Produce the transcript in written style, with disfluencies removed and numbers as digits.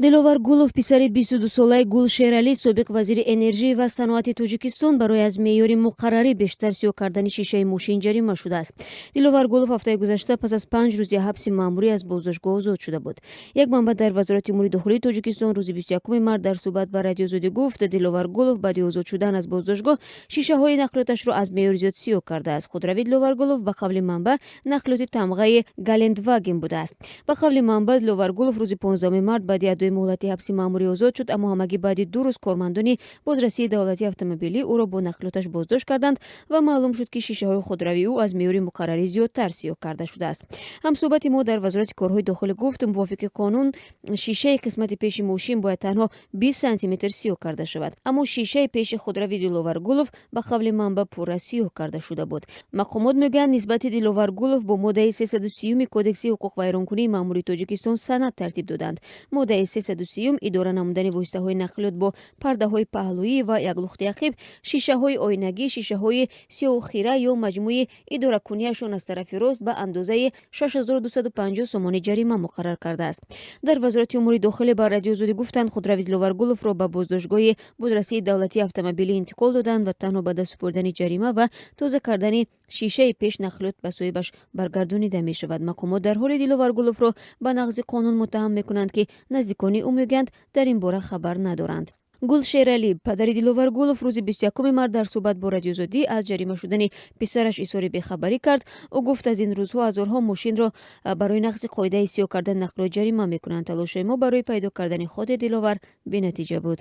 Диловар Гулов, писари 22 солаи Гул Шералӣ, собиқ вазири энержӣ ва саноати Тоҷикистон, барои аз меъёри муқаррарӣ бештар сиёҳ кардани шишаи мошин ҷарима шудааст. Диловар Гулов ҳафтаи гузашта пас аз 5 рӯзи ҳабси маъмурӣ аз боздоштгоҳ озод шуда буд. Як манбаъ дар вазорати умури дохилии Тоҷикистон рӯзи 21 март дар суҳбат ба радиозодӣ гуфт, Диловар Гулов баъди озод шудан аз боздоштгоҳ шишаҳои нақлиёташро аз меъёри зиёд сиёҳ кардааст. Худравии Диловар Гулов ба қавли манбаъ нақлиёти тамғаи Галендваген будааст. Ба қавли манбаъ Диловар Гулов рӯзи 15 март баъди адои муҳлати ҳабси маъмурӣ озод шуд, аммо ҳамагӣ баъди 2 рӯз кормандони бозрасии давлатии автомобилӣ ӯро бо нақлиёташ боздошт карданд ва маълум шуд, ки шишаҳои худравии ӯ аз меъёри муқаррарӣ зиёдтар сиёҳ карда шудааст. Ҳамсӯҳбати мо дар вазорати корҳои дохилӣ гуфт, мувофиқи қонун шишаи қисмати пеши мошин бояд танҳо 20 сантиметр сиёҳ карда шавад, аммо шишаи пеши худравии Диловар Гулов ба қавли манбаъ пурра сиёҳ карда шуда буд. Мақомот мегӯянд нисбати Диловар Гулов бо моддаи 330 кодекси ҳуқуқ вайронкунии маъмурии Тоҷикистон санад тартиб доданд. Моддаи 330 идора намудани воситаҳои нақлиёт бо пардаҳои паҳлӯӣ ва яклухти ақиб, шишаҳои ойнагӣ, шишаҳои сиёҳухира ё маҷмӯи идоракунияшон аз тарафи рост ба андозаи 6250 сомони ҷарима муқаррар кардааст. Дар вазорати умури дохилӣ ба радиозодӣ гуфтанд, худравии Диловар Гуловро ба боздоштгоҳи бозрасии давлатии автомобилӣ интиқол доданд ва танҳо ба даст супурдани ҷарима ва тоза кардани шишаи пеш нақлиёт ба соҳибаш баргардонида мешавад. Мақомот дар ҳоли Диловар Гуловро ба нақзи қонун муттаҳам мекунанд, ки наздикони ӯ мегӯянд дар ин бора хабар надоранд. Гул Шералӣ, падари Диловар Гулов, рӯзи 21 март дар суҳбат бо радиозодӣ аз ҷарима шудани писараш изҳори бехабарӣ кард. Ӯ гуфт, аз ин рӯзҳо ҳазорҳо мошинро барои нақзи қоидаи сиёҳ кардани нақлиёт ҷарима мекунанд. Талошаи мо барои пайдо кардани ходи Диловар бенатиҷа буд.